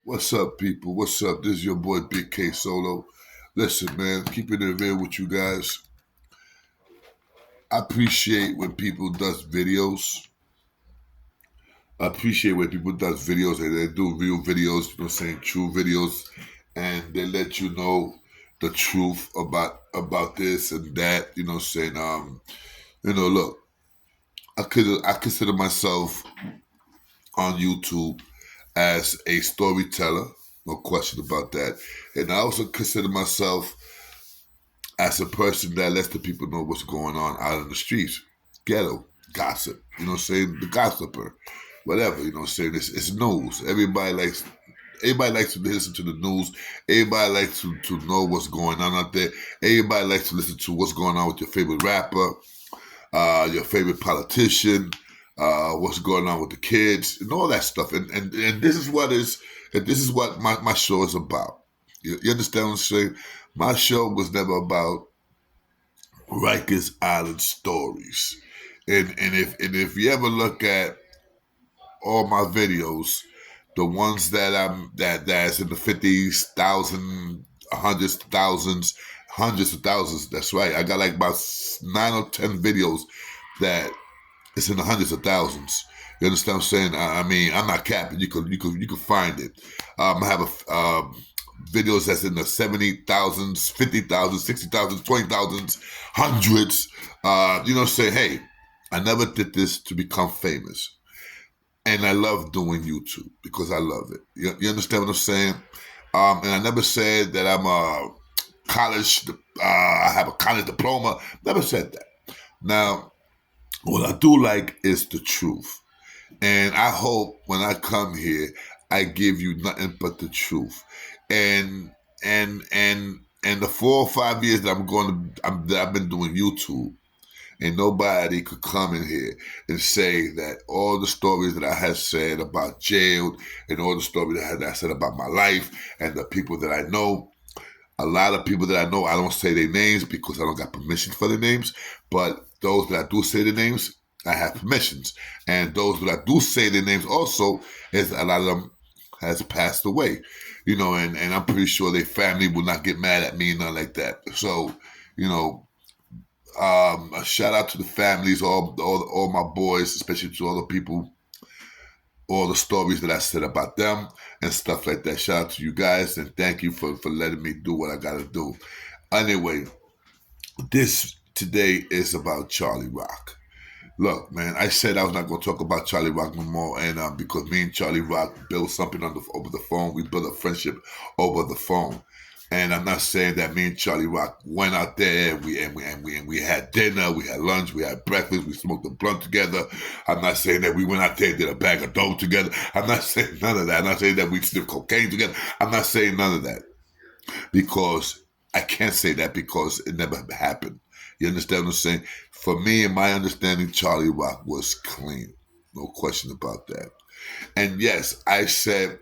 What's up, people? What's up? This is your boy Big K Solo. Listen, man, keeping it real with you guys. I appreciate when people does videos. I appreciate when people does videos and they do real videos, saying true videos, and they let you know the truth about this and that, saying look, I consider myself on YouTube as a storyteller, no question about that. And I also consider myself as a person that lets the people know what's going on out in the streets. Ghetto, gossip, the gossiper, whatever, it's news. Everybody likes to listen to the news. Everybody likes to know what's going on out there. Everybody likes to listen to what's going on with your favorite rapper, your favorite politician, what's going on with the kids, and all that stuff. And this is what my show is about. You understand what I'm saying? My show was never about Rikers Island stories. And if you ever look at all my videos, the ones that's in the 50s, thousands, hundreds of thousands. That's right. I got like about 9 or 10 videos that it's in the hundreds of thousands. You understand what I'm saying? I mean, I'm not capping. You could find it. I have videos that's in the 70,000s, 50,000s, 60,000s, 20,000s, hundreds. Say, hey, I never did this to become famous. And I love doing YouTube because I love it. You understand what I'm saying? And I never said that I'm a I have a college diploma. Never said that. Now, what I do like is the truth. And I hope when I come here, I give you nothing but the truth. And the 4 or 5 years that I've been doing YouTube, and nobody could come in here and say that all the stories that I have said about jail and all the stories that I said about my life and the people that I know, a lot of people that I know, I don't say their names because I don't got permission for their names, but those that I do say their names, I have permissions. And those that I do say their names also, is a lot of them has passed away, and I'm pretty sure their family will not get mad at me and nothing like that. So, a shout out to the families, all my boys, especially to all the people, all the stories that I said about them and stuff like that. Shout out to you guys and thank you for letting me do what I got to do. Anyway, this today is about Charlie Rock. Look, man, I said I was not going to talk about Charlie Rock no more, and because me and Charlie Rock built something over the phone, we built a friendship over the phone. And I'm not saying that me and Charlie Rock went out there, we had dinner, we had lunch, we had breakfast, we smoked a blunt together. I'm not saying that we went out there and did a bag of dope together. I'm not saying none of that. I'm not saying that we sniffed cocaine together. I'm not saying none of that because I can't say that because it never happened. You understand what I'm saying? For me and my understanding, Charlie Rock was clean. No question about that. And yes, I said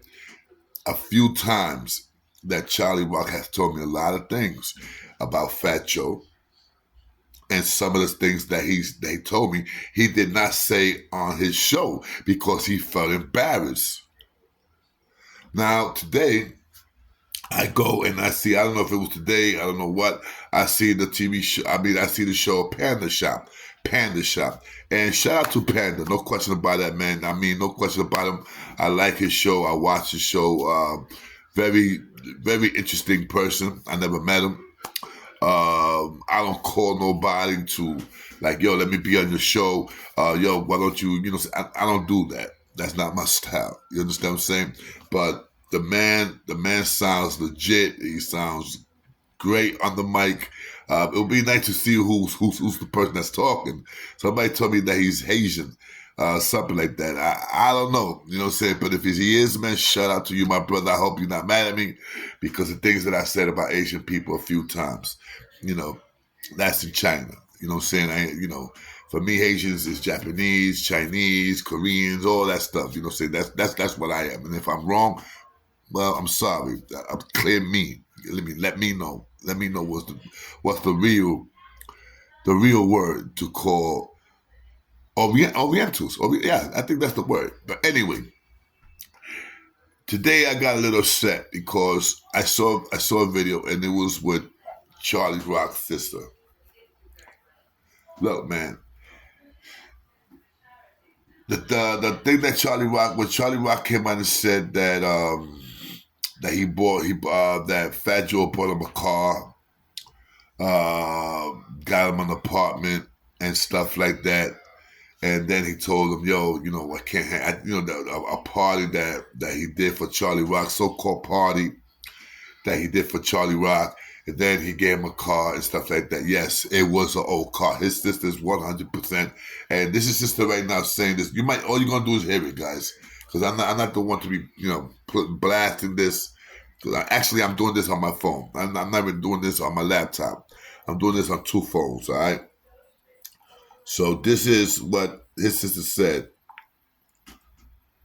a few times that Charlie Rock has told me a lot of things about Fat Joe. And some of the things that he told me, he did not say on his show because he felt embarrassed. Now, today, I go and I see, I don't know if it was today, I don't know what, I see the TV show, I see the show Panda Shop. And shout out to Panda, no question about that, man. I mean, no question about him. I like his show, I watch his show. Very, very interesting person. I never met him. I don't call nobody to, like, yo, let me be on your show. Yo, why don't you, I don't do that. That's not my style. You understand what I'm saying? But the man sounds legit. He sounds great on the mic. It would be nice to see who's the person that's talking. Somebody told me that he's Haitian, something like that. I don't know, you know what I'm saying? But if he is, man, shout out to you, my brother. I hope you're not mad at me because the things that I said about Asian people a few times, that's in China. You know what I'm saying? For me, Haitians is Japanese, Chinese, Koreans, all that stuff. You know what I'm saying? That's what I am. And if I'm wrong, well, I'm sorry. Clear me. Let me know. Let me know what's the real word to call Orientals. Yeah, I think that's the word. But anyway, Today I got a little upset because I saw a video and it was with Charlie Rock's sister. Look, man, the thing that Charlie Rock came out and said that that Fat Joe bought him a car, got him an apartment and stuff like that. And then he told him, "Yo, I can't have, a party that he did for Charlie Rock, so-called party that he did for Charlie Rock." And then he gave him a car and stuff like that. Yes, it was an old car. His sister's 100%. And this is sister right now saying this. All you're gonna do is hear it, guys, because I'm not the one to be, blasting this. Actually, I'm doing this on my phone. I'm not even doing this on my laptop. I'm doing this on 2 phones. All right. So this is what his sister said,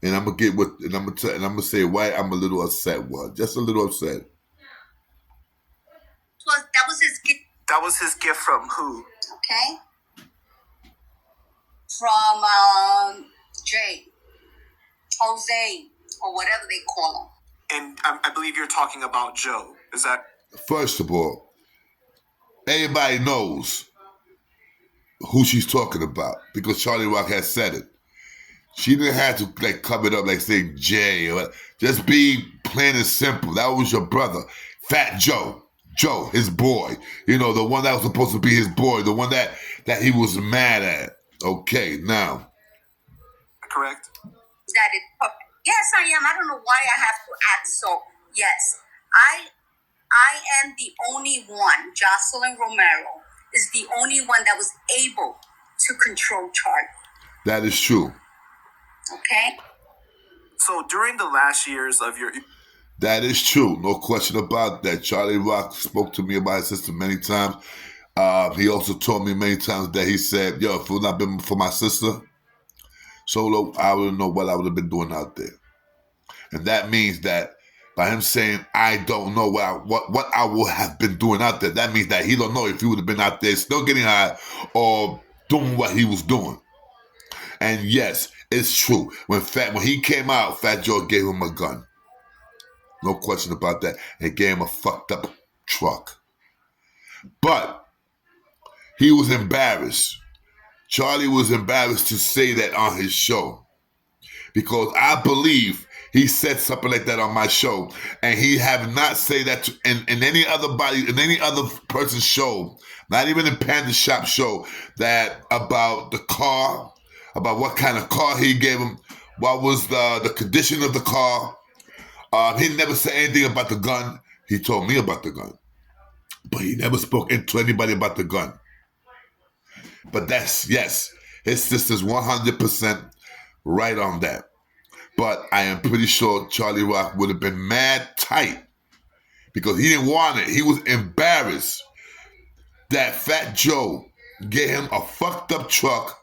and I'm gonna say why I'm a little upset. Well, just a little upset. That was his gift. That was his gift from who? Okay. From Jay, Jose, or whatever they call him. And I believe you're talking about Joe. Is that? First of all, everybody knows who she's talking about because Charlie Rock has said it. She didn't have to cover it up like saying Jay or just be plain and simple. That was your brother, Fat Joe. Joe, his boy. The one that was supposed to be his boy, the one that he was mad at. Okay, now. Correct? That is perfect. Yes, I am. I don't know why I have to act so. Yes, I am the only one, Jocelyn Romero, is the only one that was able to control Charlie. That is true. Okay? So during the last years of your... That is true. No question about that. Charlie Rock spoke to me about his sister many times. He also told me many times that he said, "Yo, if it would not been for my sister, Solo, I wouldn't know what I would have been doing out there." And that means that by him saying, "I don't know what I would have been doing out there," that means that he don't know if he would have been out there still getting high or doing what he was doing. And yes, it's true. When he came out, Fat Joe gave him a gun. No question about that. And gave him a fucked up truck. But he was embarrassed. Charlie was embarrassed to say that on his show. Because I believe he said something like that on my show. And he have not said that in any other person's show, not even in Panda Shop show, that about the car, about what kind of car he gave him, what was the condition of the car. He never said anything about the gun. He told me about the gun. But he never spoke to anybody about the gun. But yes, his sister's 100% right on that. But I am pretty sure Charlie Rock would have been mad tight because he didn't want it. He was embarrassed that Fat Joe gave him a fucked up truck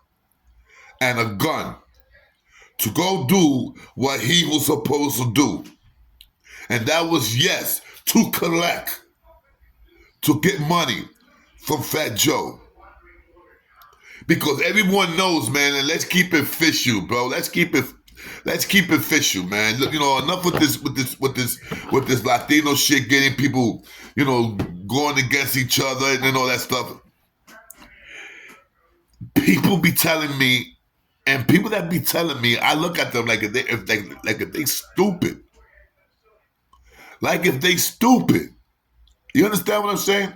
and a gun to go do what he was supposed to do. And that was, yes, to collect, to get money from Fat Joe. Because everyone knows, man, and let's keep it official, bro. Let's keep it official, man. Look, enough with this Latino shit, getting people, going against each other and all that stuff. People be telling me, and people that be telling me, I look at them like if they stupid. Like if they stupid. You understand what I'm saying?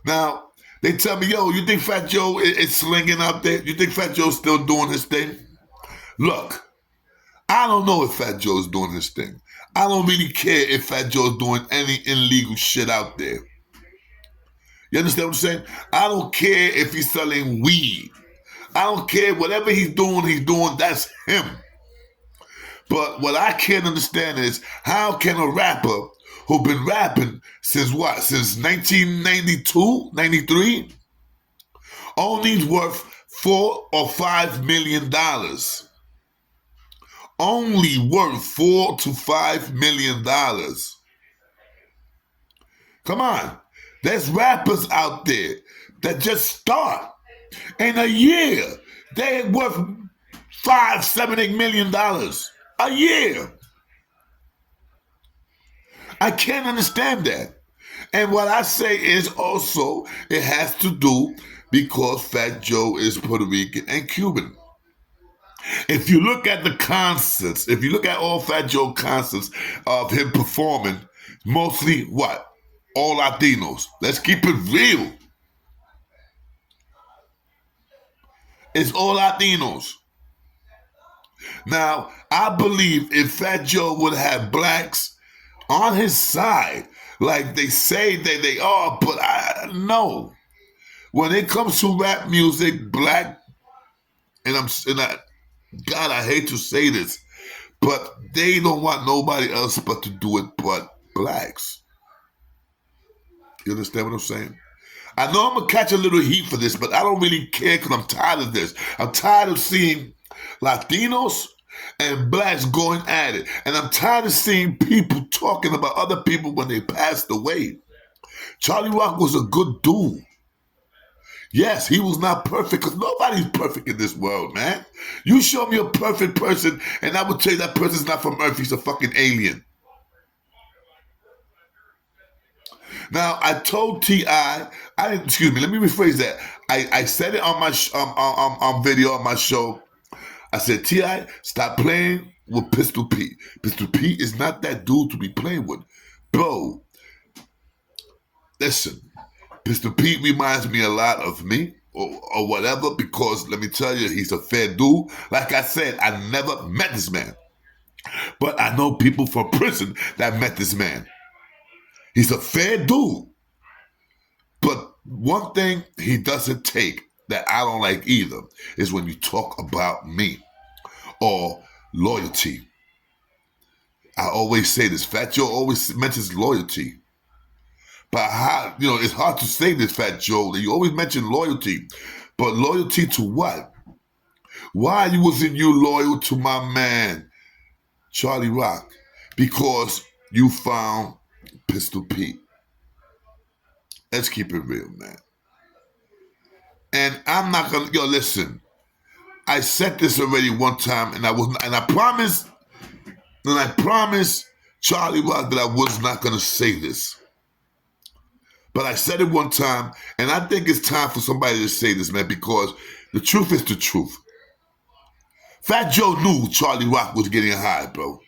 Now, they tell me, "Yo, you think Fat Joe is slinging out there? You think Fat Joe's still doing his thing?" Look, I don't know if Fat Joe's doing his thing. I don't really care if Fat Joe's doing any illegal shit out there. You understand what I'm saying? I don't care if he's selling weed. I don't care. Whatever he's doing, that's him. But what I can't understand is how can a rapper who been rapping since what? Since 1992, 93? Only worth $4 or $5 million. Only worth $4 to $5 million. Come on. There's rappers out there that just start. In a year, they're worth $5, $7, $8 million. A year. I can't understand that. And what I say is also, it has to do because Fat Joe is Puerto Rican and Cuban. If you look at the concerts, if you look at all Fat Joe concerts of him performing, mostly what? All Latinos. Let's keep it real. It's all Latinos. Now, I believe if Fat Joe would have blacks on his side, like they say that they are, but I know when it comes to rap music, black, God, I hate to say this, but they don't want nobody else but to do it but blacks. You understand what I'm saying? I know I'm going to catch a little heat for this, but I don't really care because I'm tired of this. I'm tired of seeing Latinos and blacks going at it. And I'm tired of seeing people talking about other people when they passed away. Charlie Rock was a good dude. Yes, he was not perfect because nobody's perfect in this world, man. You show me a perfect person and I would tell you that person's not from Earth. He's a fucking alien. Now, I told T.I., excuse me, let me rephrase that. I said it on my video on my show. I said, T.I., stop playing with Pistol Pete. Pistol Pete is not that dude to be playing with. Bro, listen, Pistol Pete reminds me a lot of me or whatever because let me tell you, he's a fair dude. Like I said, I never met this man. But I know people from prison that met this man. He's a fair dude. But one thing he doesn't take that I don't like either is when you talk about me or loyalty. I always say this. Fat Joe always mentions loyalty. But how, it's hard to say this, Fat Joe. You always mention loyalty. But loyalty to what? Why wasn't you loyal to my man, Charlie Rock? Because you found Pistol Pete. Let's keep it real, man. And I'm not gonna listen. I said this already one time, and I promised Charlie Rock that I was not gonna say this. But I said it one time, and I think it's time for somebody to say this, man, because the truth is the truth. Fat Joe knew Charlie Rock was getting high, bro.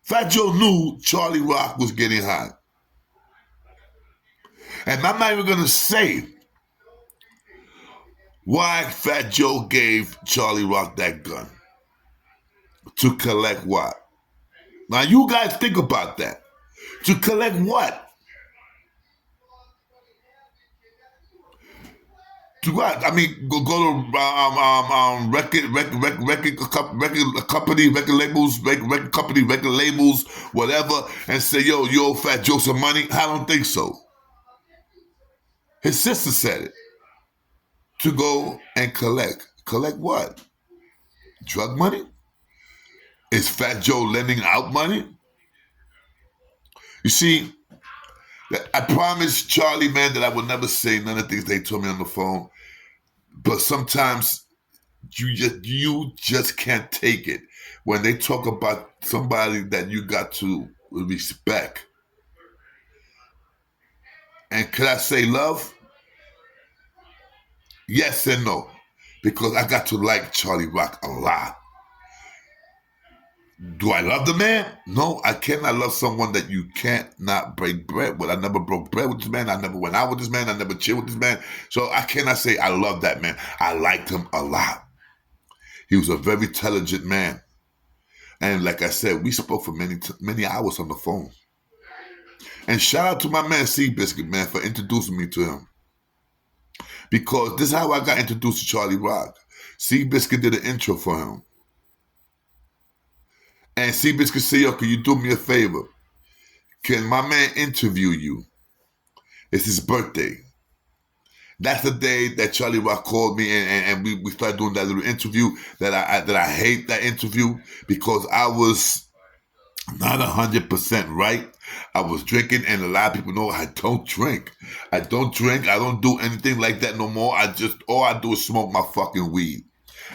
Fat Joe knew Charlie Rock was getting high. And I'm not even going to say why Fat Joe gave Charlie Rock that gun. To collect what? Now you guys think about that. To collect what? To what? I mean, go to record labels, whatever, and say, yo, you owe Fat Joe some money? I don't think so. His sister said it. To go and collect. Collect what? Drug money? Is Fat Joe lending out money? You see, I promised Charlie, man, that I would never say none of the things they told me on the phone. But sometimes you just can't take it when they talk about somebody that you got to respect. And could I say love? Yes and no. Because I got to like Charlie Rock a lot. Do I love the man? No, I cannot love someone that you can't not break bread with. I never broke bread with this man. I never went out with this man. I never chilled with this man. So I cannot say I love that man. I liked him a lot. He was a very intelligent man. And like I said, we spoke for many hours on the phone. And shout out to my man Seabiscuit, man, for introducing me to him. Because this is how I got introduced to Charlie Rock. Seabiscuit did an intro for him. And Seabiscuit said, yo, can you do me a favor? Can my man interview you? It's his birthday. That's the day that Charlie Rock called me and we started doing that little interview that I hate that interview because I was not 100% right. I was drinking, and a lot of people know I don't drink. I don't drink. I don't do anything like that no more. All I do is smoke my fucking weed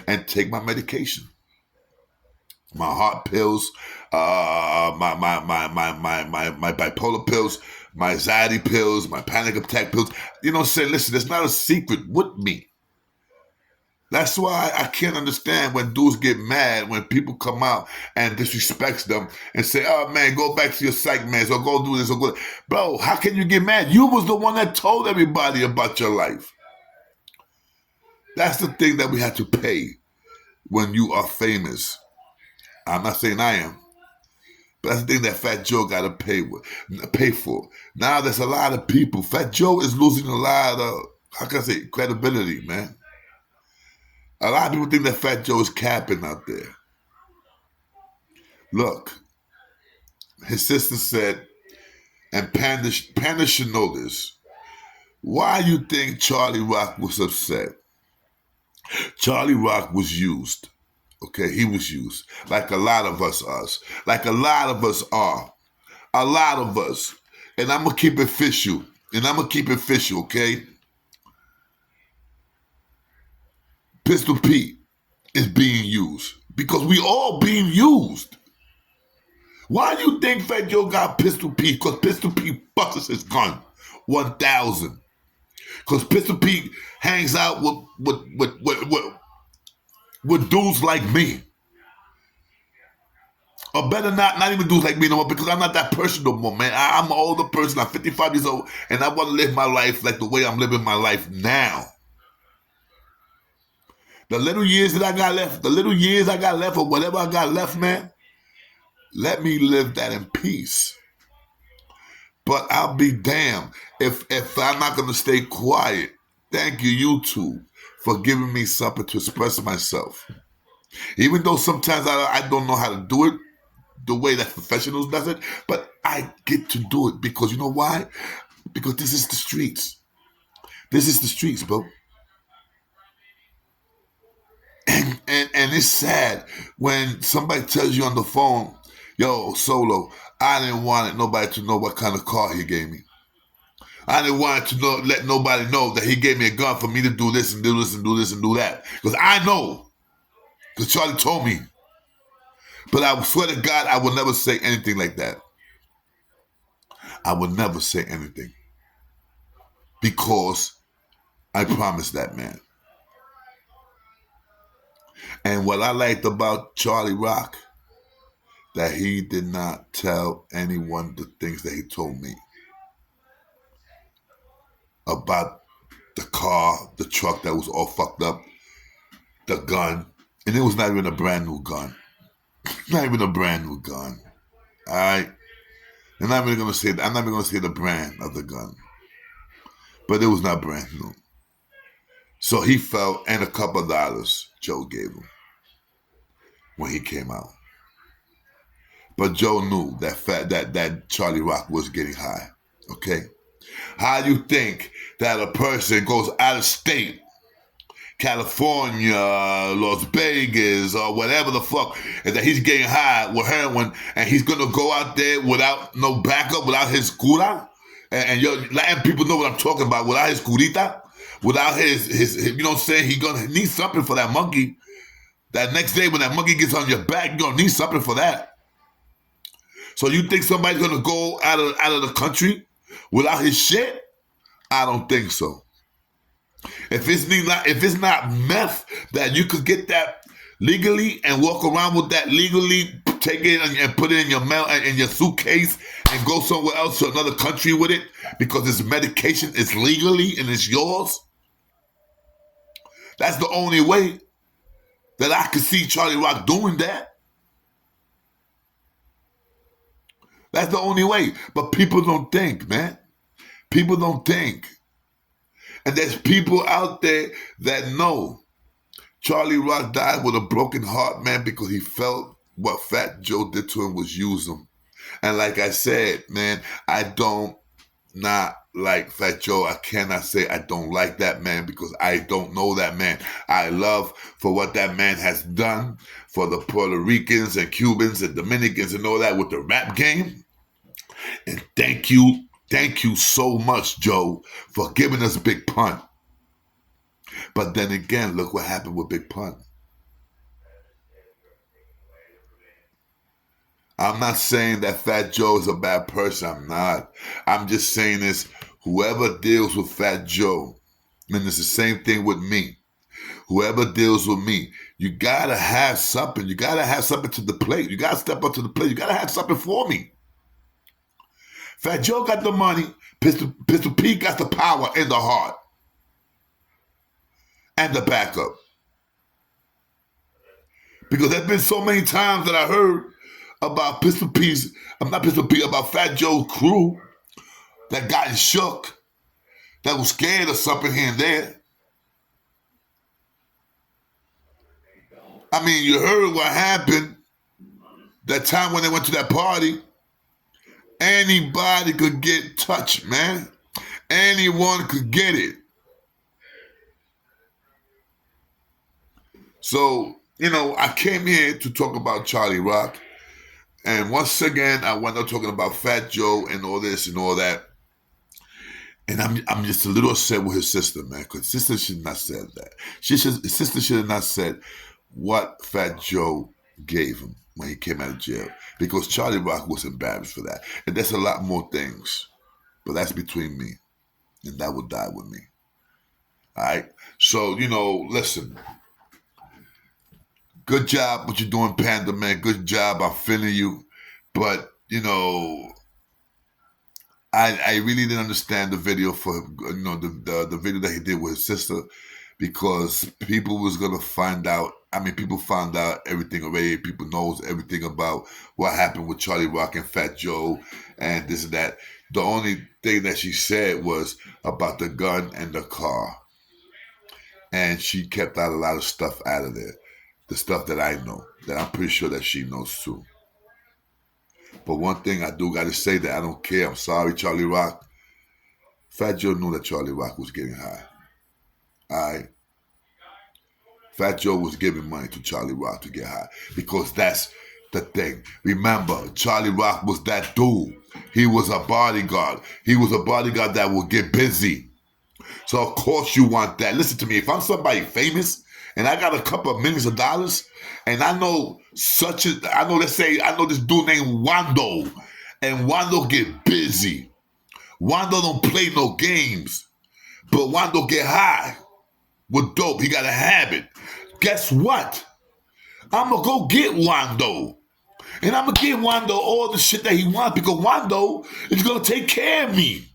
and take my medication. My heart pills. my bipolar pills, my anxiety pills, my panic attack pills. You know, say, listen, it's not a secret with me. That's why I can't understand when dudes get mad when people come out and disrespects them and say, oh man, go back to your psych meds or go do this or go. Bro, how can you get mad? You was the one that told everybody about your life. That's the thing that we have to pay when you are famous. I'm not saying I am, but that's the thing that Fat Joe got to pay for. Now there's a lot of people. Fat Joe is losing a lot of, how can I say, credibility, man. A lot of people think that Fat Joe is capping out there. Look, his sister said, and Panda should know this, why you think Charlie Rock was upset? Charlie Rock was used. Okay, he was used. Like a lot of us are. Like a lot of us are. A lot of us. And I'm going to keep it official. Okay? Pistol Pete is being used. Because we all being used. Why do you think Fat Joe got Pistol Pete? Because Pistol Pete busts his gun. 1,000. Because Pistol Pete hangs out with dudes like me. Or better not even dudes like me no more, because I'm not that person no more, man. I'm an older person. I'm 55 years old, and I want to live my life like the way I'm living my life now. The little years that I got left, or whatever I got left, man, let me live that in peace. But I'll be damned if I'm not going to stay quiet. Thank you, YouTube, for giving me something to express myself. Even though sometimes I don't know how to do it the way that professionals does it, but I get to do it because you know why? Because this is the streets. This is the streets, bro. And it's sad when somebody tells you on the phone, yo, Solo, I didn't want nobody to know what kind of car he gave me. I didn't want to let nobody know that he gave me a gun for me to do this and do this and do this and do that. Because I know. Because Charlie told me. But I swear to God, I will never say anything like that. I will never say anything. Because I promised that man. And what I liked about Charlie Rock, that he did not tell anyone the things that he told me. About the car, the truck that was all fucked up, the gun. And it was not even a brand new gun. Not even a brand new gun. All right? I'm not even gonna say the brand of the gun. But it was not brand new. So he felt, and a couple of dollars Joe gave him when he came out. But Joe knew that Charlie Rock was getting high. Okay? How do you think that a person goes out of state, California, Las Vegas, or whatever the fuck, and that he's getting high with heroin, and he's gonna go out there without no backup, without his cura? And you're letting people know what I'm talking about, without his curita, without his you know what I'm saying? He's gonna need something for that monkey. That next day when that monkey gets on your back, you're gonna need something for that. So you think somebody's gonna go out of the country without his shit? I don't think so. If it's not meth that you could get that legally and walk around with that legally, take it and put it in your mail in your suitcase and go somewhere else to another country with it because it's medication, it's legally and it's yours. That's the only way that I could see Charlie Rock doing that. That's the only way. But people don't think, man. People don't think. And there's people out there that know Charlie Rock died with a broken heart, man, because he felt what Fat Joe did to him was use him. And like I said, man, I don't not like Fat Joe. I cannot say I don't like that man because I don't know that man. I love for what that man has done for the Puerto Ricans and Cubans and Dominicans and all that with the rap game. And thank you so much, Joe, for giving us Big Pun. But then again, look what happened with Big Pun. I'm not saying that Fat Joe is a bad person. I'm not. I'm just saying this, whoever deals with Fat Joe, and it's the same thing with me. Whoever deals with me, you gotta have something. You gotta have something to the plate. You gotta step up to the plate. You gotta have something for me. Fat Joe got the money. Pistol Pete got the power and the heart and the backup. Because there's been so many times that I heard about Pistol Pete's, not Pistol Pete, about Fat Joe's crew that got shook, that was scared of something here and there. I mean, you heard what happened that time when they went to that party. Anybody could get touched, man. Anyone could get it. So, I came here to talk about Charlie Rock. And once again, I went up talking about Fat Joe and all this and all that. And I'm just a little upset with his sister, man, because sister should not have said that. Sister should have not said what Fat Joe gave him when he came out of jail, because Charlie Rock was embarrassed for that. And there's a lot more things, but that's between me, and that will die with me. All right? So, listen. Good job what you're doing, Panda, man. Good job. I'm feeling you. But, I really didn't understand the video for, the video that he did with his sister, because people was going to find out. I mean, people found out everything already. People knows everything about what happened with Charlie Rock and Fat Joe and this and that. The only thing that she said was about the gun and the car. And she kept out a lot of stuff out of there. The stuff that I know, that I'm pretty sure that she knows too. But one thing I do got to say that I don't care. I'm sorry, Charlie Rock. Fat Joe knew that Charlie Rock was getting high. All right? Fat Joe was giving money to Charlie Rock to get high, because that's the thing. Remember, Charlie Rock was that dude. He was a bodyguard. He was a bodyguard that would get busy. So, of course, you want that. Listen to me. If I'm somebody famous, and I got a couple of millions of dollars, and I know let's say I know this dude named Wando, and Wando get busy. Wando don't play no games, but Wando get high with dope. He got a habit. Guess what? I'm going to go get Wando. And I'm going to give Wando all the shit that he wants, because Wando is going to take care of me.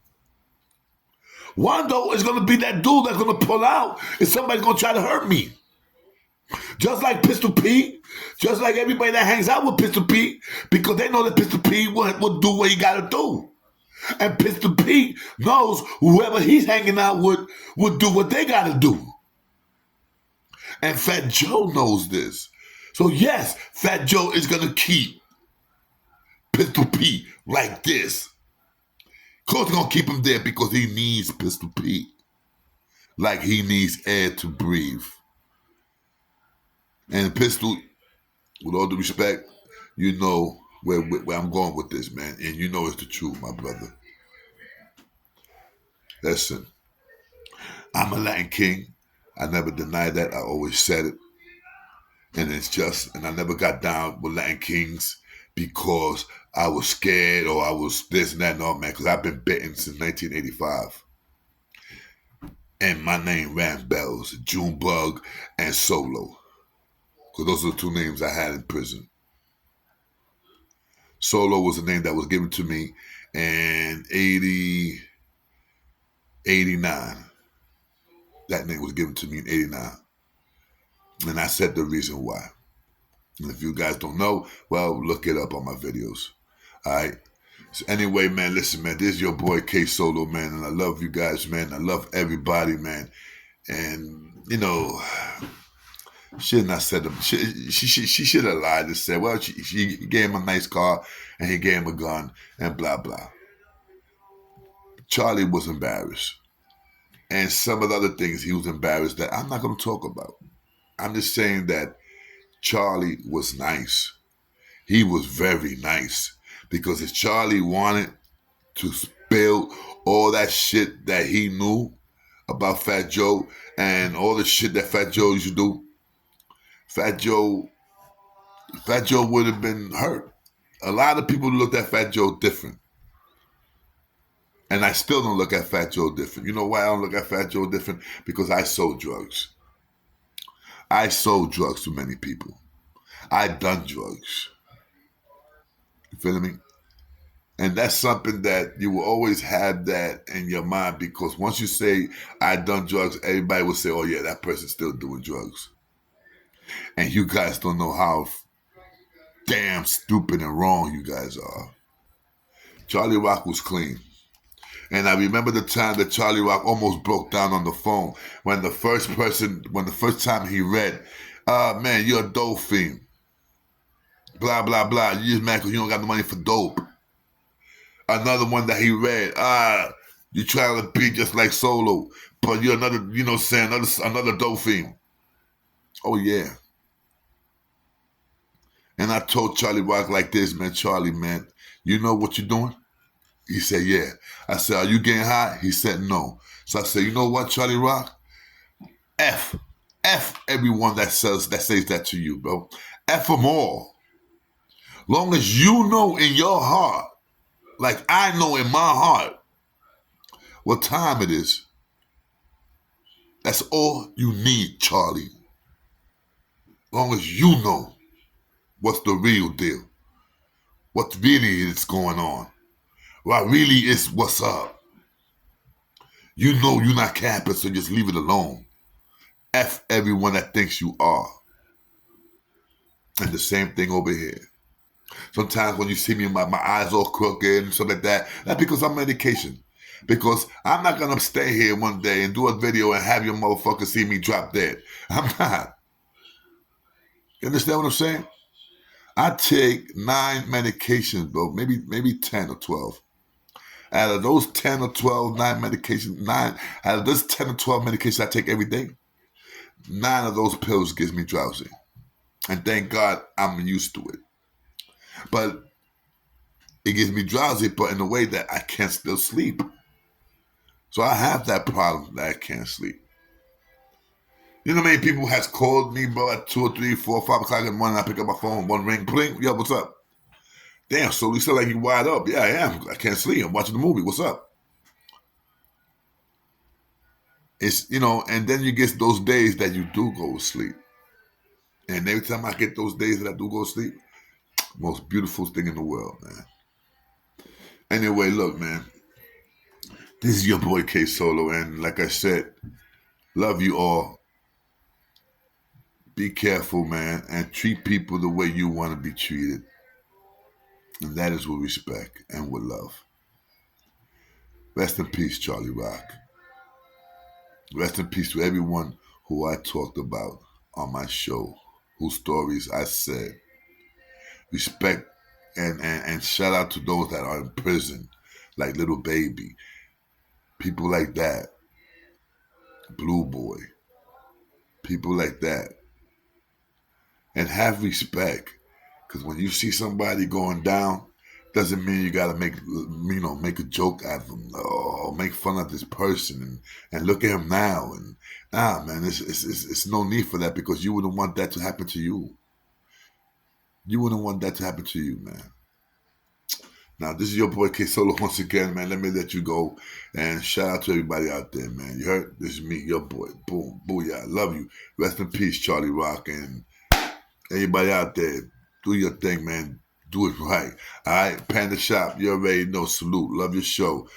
Wando is going to be that dude that's going to pull out if somebody's going to try to hurt me. Just like Pistol Pete, just like everybody that hangs out with Pistol Pete, because they know that Pistol Pete will do what he got to do. And Pistol Pete knows whoever he's hanging out with will do what they got to do. And Fat Joe knows this. So yes, Fat Joe is going to keep Pistol Pete like this. Of course, he's going to keep him there because he needs Pistol Pete. Like he needs air to breathe. And Pistol, with all due respect, you know where I'm going with this, man. And you know it's the truth, my brother. Listen, I'm a Latin king. I never denied that. I always said it. And and I never got down with Latin kings because I was scared or I was this and that. No, man, because I've been bitten since 1985. And my name rang bells, Junebug and Solo. Because those are the two names I had in prison. Solo was a name that was given to me in 89. That name was given to me in 89. And I said the reason why. And if you guys don't know, well, look it up on my videos. All right? So anyway, man, listen, man, this is your boy K Solo, man, and I love you guys, man. I love everybody, man. And, she not said them. She should have lied and said, well, he gave him a nice car and he gave him a gun and blah, blah. Charlie was embarrassed. And some of the other things he was embarrassed that I'm not going to talk about. I'm just saying that Charlie was nice. He was very nice. Because if Charlie wanted to spill all that shit that he knew about Fat Joe and all the shit that Fat Joe used to do, Fat Joe would have been hurt. A lot of people looked at Fat Joe different. And I still don't look at Fat Joe different. You know why I don't look at Fat Joe different? Because I sold drugs. I sold drugs to many people. I done drugs. You feel me? And that's something that you will always have that in your mind, because once you say, I done drugs, everybody will say, oh yeah, that person's still doing drugs. And you guys don't know how damn stupid and wrong you guys are. Charlie Rock was clean. And I remember the time that Charlie Rock almost broke down on the phone when the first time he read, man, you're a dope fiend. Blah, blah, blah. You just mad because you don't got the money for dope. Another one that he read, you trying to be just like Solo, but you're another, you know what I'm saying, another dope fiend. Oh, yeah. And I told Charlie Rock like this, man, Charlie, man, you know what you're doing? He said, yeah. I said, are you getting high? He said, no. So I said, you know what, Charlie Rock? F everyone that says that to you, bro. F them all. Long as you know in your heart, like I know in my heart, what time it is, that's all you need, Charlie. Long as you know what's the real deal, what really is going on, what really is what's up. You know you're not capping, so just leave it alone. F everyone that thinks you are. And the same thing over here. Sometimes when you see me, my eyes all crooked and stuff like that, that's because I'm on medication. Because I'm not going to stay here one day and do a video and have your motherfucker see me drop dead. I'm not. You understand what I'm saying? I take 9 medications, bro, maybe 10 or 12. Out of those 10 or 12, 9 medications, out of those 10 or 12 medications I take every day, 9 of those pills gives me drowsy. And thank God I'm used to it. But it gets me drowsy, but in a way that I can't still sleep. So I have that problem that I can't sleep. You know how many people has called me, bro, at 2 or 3, 4, 5 o'clock in the morning. I pick up my phone, one ring, bling. Yo, what's up? Damn, so you still like you wide up. Yeah, I am. I can't sleep. I'm watching the movie. What's up? It's, you know, and then you get those days that you do go to sleep. And every time I get those days that I do go to sleep, most beautiful thing in the world, man. Anyway, look, man. This is your boy K Solo, and like I said, love you all. Be careful, man, and treat people the way you want to be treated. And that is with respect and with love. Rest in peace, Charlie Rock. Rest in peace to everyone who I talked about on my show, whose stories I said. Respect and shout out to those that are in prison, like Little Baby. People like that. Blue Boy. People like that. And have respect. Because when you see somebody going down, doesn't mean you gotta make a joke out of them or make fun of this person and look at him now. And nah, man, it's no need for that, because you wouldn't want that to happen to you. You wouldn't want that to happen to you, man. Now, this is your boy K Solo once again, man. Let me let you go. And shout out to everybody out there, man. You heard? This is me, your boy. Boom, booyah. Love you. Rest in peace, Charlie Rock. And everybody out there, do your thing, man. Do it right. All right? Panda Shop, you already know. Salute. Love your show.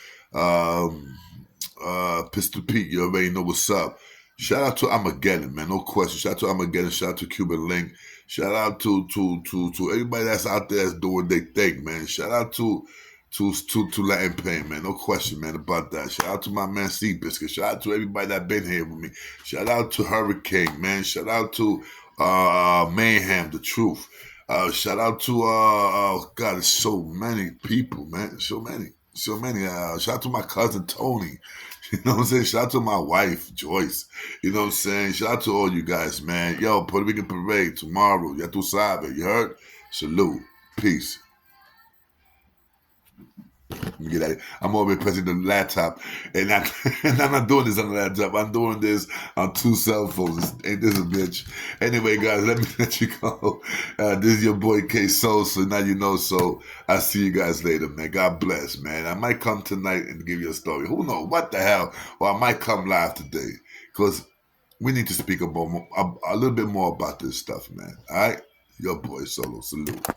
Pistol Pete, you already know what's up. Shout out to Armageddon, man. No question. Shout out to Armageddon. Shout out to Cuban Link. Shout out to everybody that's out there that's doing their thing, man. Shout out to Latin Pain, man. No question, man, about that. Shout out to my man Seabiscuit. Shout out to everybody that been here with me. Shout out to Hurricane, man. Shout out to Mayhem, The Truth. Shout out to oh God, there's so many people, man. So many. Shout out to my cousin Tony. You know what I'm saying? Shout out to my wife, Joyce. You know what I'm saying? Shout out to all you guys, man. Yo, Puerto Rican Parade tomorrow. Ya tu sabe. You heard? Salute. Peace. I'm already pressing the laptop, and and I'm not doing this on the laptop. I'm doing this on 2 cell phones. Ain't this a bitch? Anyway, guys, let me let you go. This is your boy K Soul, so now you know. So I'll see you guys later, man. God bless, man. I might come tonight and give you a story. Who knows? What the hell? Or I might come live today, because we need to speak about a little bit more about this stuff, man. All right? Your boy Solo. Salute.